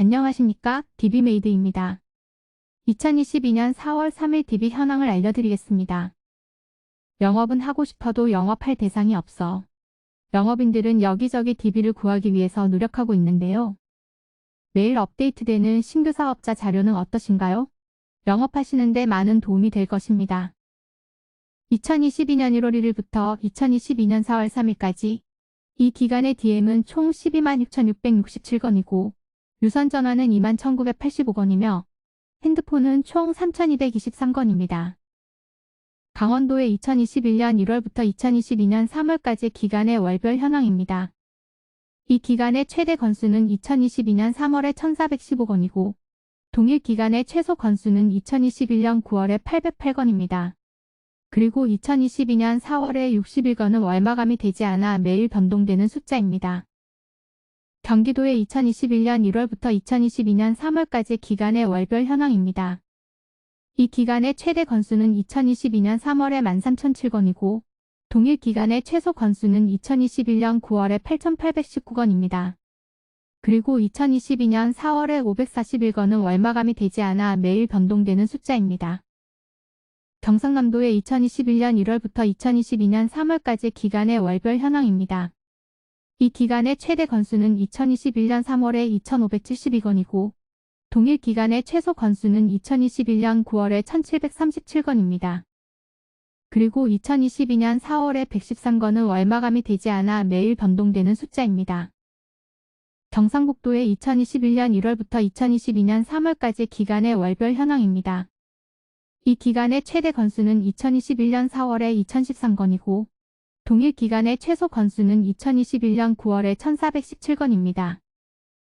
안녕하십니까? DB메이드입니다. 2022년 4월 3일 DB 현황을 알려드리겠습니다. 영업은 하고 싶어도 영업할 대상이 없어. 영업인들은 여기저기 DB를 구하기 위해서 노력하고 있는데요. 매일 업데이트되는 신규 사업자 자료는 어떠신가요? 영업하시는데 많은 도움이 될 것입니다. 2022년 1월 1일부터 2022년 4월 3일까지 이 기간의 DM은 총 126,667건이고 유선 전화는 21,985건이며 핸드폰은 총 3,223건입니다. 강원도의 2021년 1월부터 2022년 3월까지 기간의 월별 현황입니다. 이 기간의 최대 건수는 2022년 3월에 1,415건이고 동일 기간의 최소 건수는 2021년 9월에 808건입니다. 그리고 2022년 4월에 61건은 월마감이 되지 않아 매일 변동되는 숫자입니다. 경기도의 2021년 1월부터 2022년 3월까지 기간의 월별 현황입니다. 이 기간의 최대 건수는 2022년 3월에 13,007건이고 동일 기간의 최소 건수는 2021년 9월에 8,819건입니다. 그리고 2022년 4월에 541건은 월마감이 되지 않아 매일 변동되는 숫자입니다. 경상남도의 2021년 1월부터 2022년 3월까지 기간의 월별 현황입니다. 이 기간의 최대 건수는 2021년 3월에 2,572건이고 동일 기간의 최소 건수는 2021년 9월에 1,737건입니다. 그리고 2022년 4월에 113건은 월마감이 되지 않아 매일 변동되는 숫자입니다. 경상북도의 2021년 1월부터 2022년 3월까지 기간의 월별 현황입니다. 이 기간의 최대 건수는 2021년 4월에 2,013건이고 동일 기간의 최소 건수는 2021년 9월에 1,417건입니다.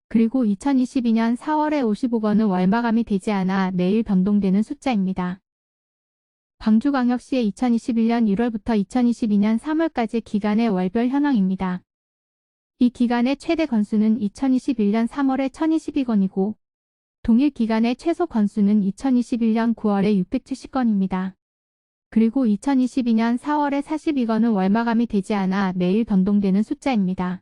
그리고 2022년 4월에 55건은 월마감이 되지 않아 매일 변동되는 숫자입니다. 광주광역시의 2021년 1월부터 2022년 3월까지 기간의 월별 현황입니다. 이 기간의 최대 건수는 2021년 3월에 1,022건이고 동일 기간의 최소 건수는 2021년 9월에 670건입니다. 그리고 2022년 4월에 42건은 월마감이 되지 않아 매일 변동되는 숫자입니다.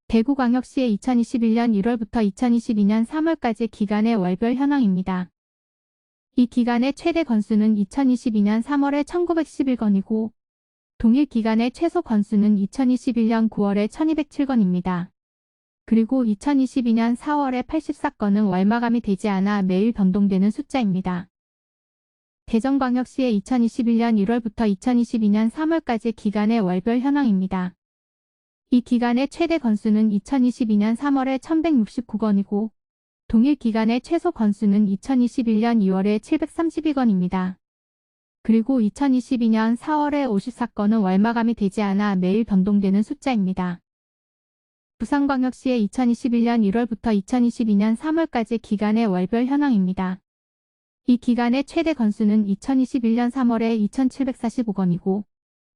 대구광역시의 2021년 1월부터 2022년 3월까지 기간의 월별 현황입니다. 이 기간의 최대 건수는 2022년 3월에 1,911건이고 동일 기간의 최소 건수는 2021년 9월에 1,207건입니다. 그리고 2022년 4월에 84건은 월마감이 되지 않아 매일 변동되는 숫자입니다. 대전광역시의 2021년 1월부터 2022년 3월까지 기간의 월별 현황입니다. 이 기간의 최대 건수는 2022년 3월에 1,169건이고 동일 기간의 최소 건수는 2021년 2월에 732건입니다. 그리고 2022년 4월에 54건은 월마감이 되지 않아 매일 변동되는 숫자입니다. 부산광역시의 2021년 1월부터 2022년 3월까지 기간의 월별 현황입니다. 이 기간의 최대 건수는 2021년 3월에 2,745건이고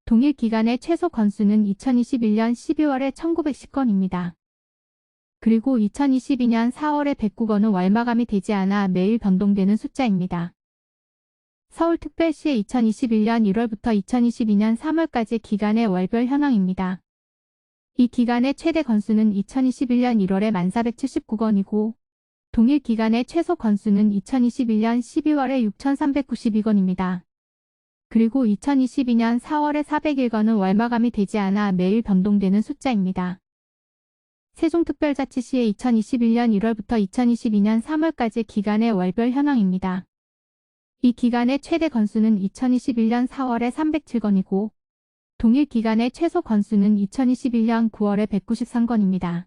동일 기간의 최소 건수는 2021년 12월에 1,910건입니다. 그리고 2022년 4월에 109건은 월마감이 되지 않아 매일 변동되는 숫자입니다. 서울특별시의 2021년 1월부터 2022년 3월까지 기간의 월별 현황입니다. 이 기간의 최대 건수는 2021년 1월에 1,479건이고 동일 기간의 최소 건수는 2021년 12월에 6,392건입니다. 그리고 2022년 4월에 401건은 월마감이 되지 않아 매일 변동되는 숫자입니다. 세종특별자치시의 2021년 1월부터 2022년 3월까지 기간의 월별 현황입니다. 이 기간의 최대 건수는 2021년 4월에 307건이고 동일 기간의 최소 건수는 2021년 9월에 193건입니다.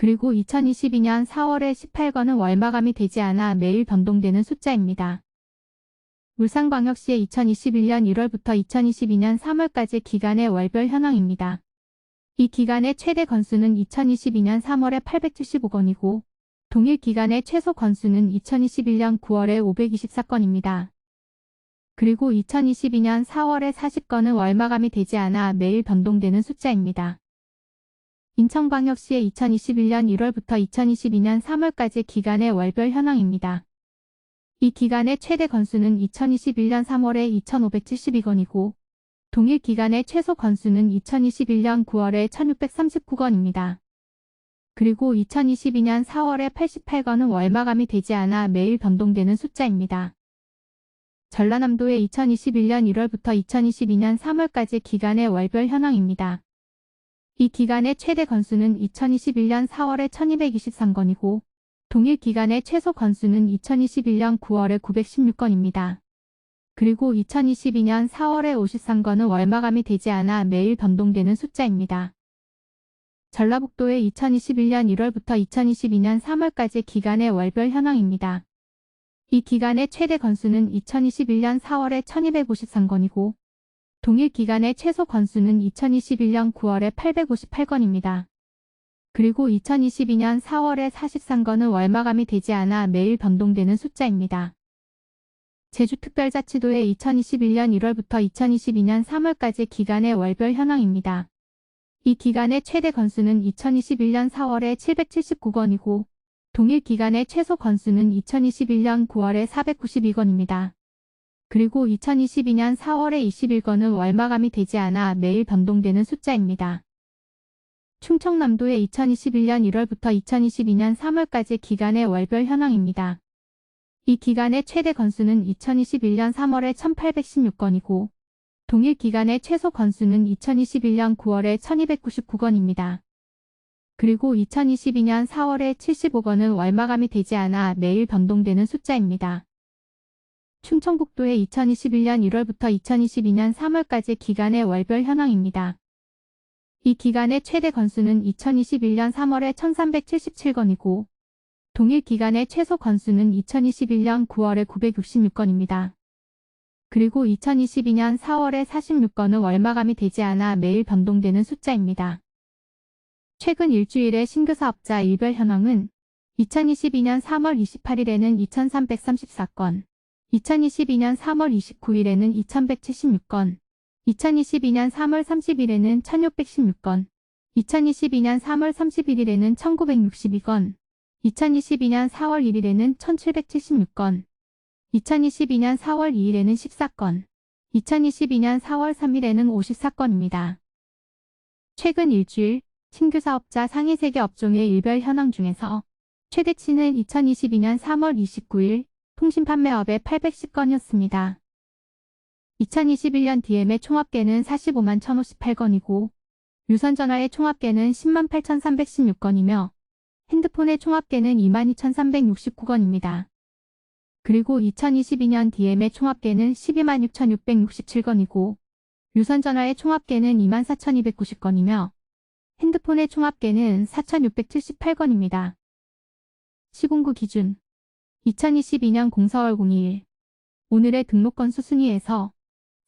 그리고 2022년 4월에 18건은 월마감이 되지 않아 매일 변동되는 숫자입니다. 울산광역시의 2021년 1월부터 2022년 3월까지 기간의 월별 현황입니다. 이 기간의 최대 건수는 2022년 3월에 875건이고 동일 기간의 최소 건수는 2021년 9월에 524건입니다. 그리고 2022년 4월에 40건은 월마감이 되지 않아 매일 변동되는 숫자입니다. 인천광역시의 2021년 1월부터 2022년 3월까지 기간의 월별 현황입니다. 이 기간의 최대 건수는 2021년 3월에 2,572건이고 동일 기간의 최소 건수는 2021년 9월에 1,639건입니다. 그리고 2022년 4월에 88건은 월마감이 되지 않아 매일 변동되는 숫자입니다. 전라남도의 2021년 1월부터 2022년 3월까지 기간의 월별 현황입니다. 이 기간의 최대 건수는 2021년 4월에 1223건이고 동일 기간의 최소 건수는 2021년 9월에 916건입니다. 그리고 2022년 4월에 53건은 월마감이 되지 않아 매일 변동되는 숫자입니다. 전라북도의 2021년 1월부터 2022년 3월까지 기간의 월별 현황입니다. 이 기간의 최대 건수는 2021년 4월에 1253건이고 동일 기간의 최소 건수는 2021년 9월에 858건입니다. 그리고 2022년 4월에 43건은 월마감이 되지 않아 매일 변동되는 숫자입니다. 제주특별자치도의 2021년 1월부터 2022년 3월까지 기간의 월별 현황입니다. 이 기간의 최대 건수는 2021년 4월에 779건이고 동일 기간의 최소 건수는 2021년 9월에 492건입니다. 그리고 2022년 4월에 21건은 월마감이 되지 않아 매일 변동되는 숫자입니다. 충청남도의 2021년 1월부터 2022년 3월까지 기간의 월별 현황입니다. 이 기간의 최대 건수는 2021년 3월에 1816건이고 동일 기간의 최소 건수는 2021년 9월에 1299건입니다. 그리고 2022년 4월에 75건은 월마감이 되지 않아 매일 변동되는 숫자입니다. 충청북도의 2021년 1월부터 2022년 3월까지 기간의 월별 현황입니다. 이 기간의 최대 건수는 2021년 3월에 1377건이고 동일 기간의 최소 건수는 2021년 9월에 966건입니다. 그리고 2022년 4월에 46건은 월마감이 되지 않아 매일 변동되는 숫자입니다. 최근 일주일의 신규 사업자 일별 현황은 2022년 3월 28일에는 2334건, 2022년 3월 29일에는 2176건, 2022년 3월 30일에는 1616건, 2022년 3월 31일에는 1962건, 2022년 4월 1일에는 1776건, 2022년 4월 2일에는 14건, 2022년 4월 3일에는 54건입니다. 최근 일주일 신규 사업자 상위 3개 업종의 일별 현황 중에서 최대치는 2022년 3월 29일 통신판매업의 810건이었습니다. 2021년 DM의 총합계는 45만 1058건이고 유선전화의 총합계는 10만 8316건이며 핸드폰의 총합계는 2만 2369건입니다. 그리고 2022년 DM의 총합계는 12만 6667건이고 유선전화의 총합계는 2만 4290건이며 핸드폰의 총합계는 4678건입니다. 시공구 기준 2022년 04월 02일 오늘의 등록 건수 순위에서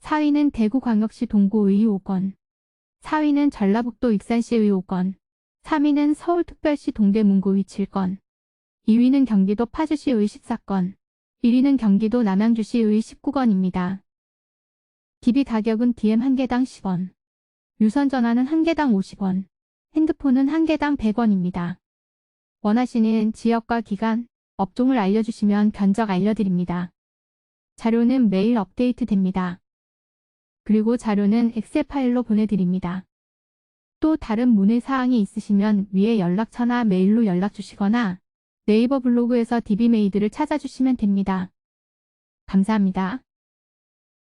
4위는 대구광역시 동구의 5건, 4위는 전라북도 익산시의 5건, 3위는 서울특별시 동대문구의 7건, 2위는 경기도 파주시의 14건, 1위는 경기도 남양주시의 19건입니다. DB 가격은 DM 1개당 10원, 유선전화는 1개당 50원, 핸드폰은 1개당 100원입니다. 원하시는 지역과 기간, 업종을 알려주시면 견적 알려드립니다. 자료는 매일 업데이트 됩니다. 그리고 자료는 엑셀 파일로 보내드립니다. 또 다른 문의 사항이 있으시면 위에 연락처나 메일로 연락 주시거나 네이버 블로그에서 DB메이드를 찾아주시면 됩니다. 감사합니다.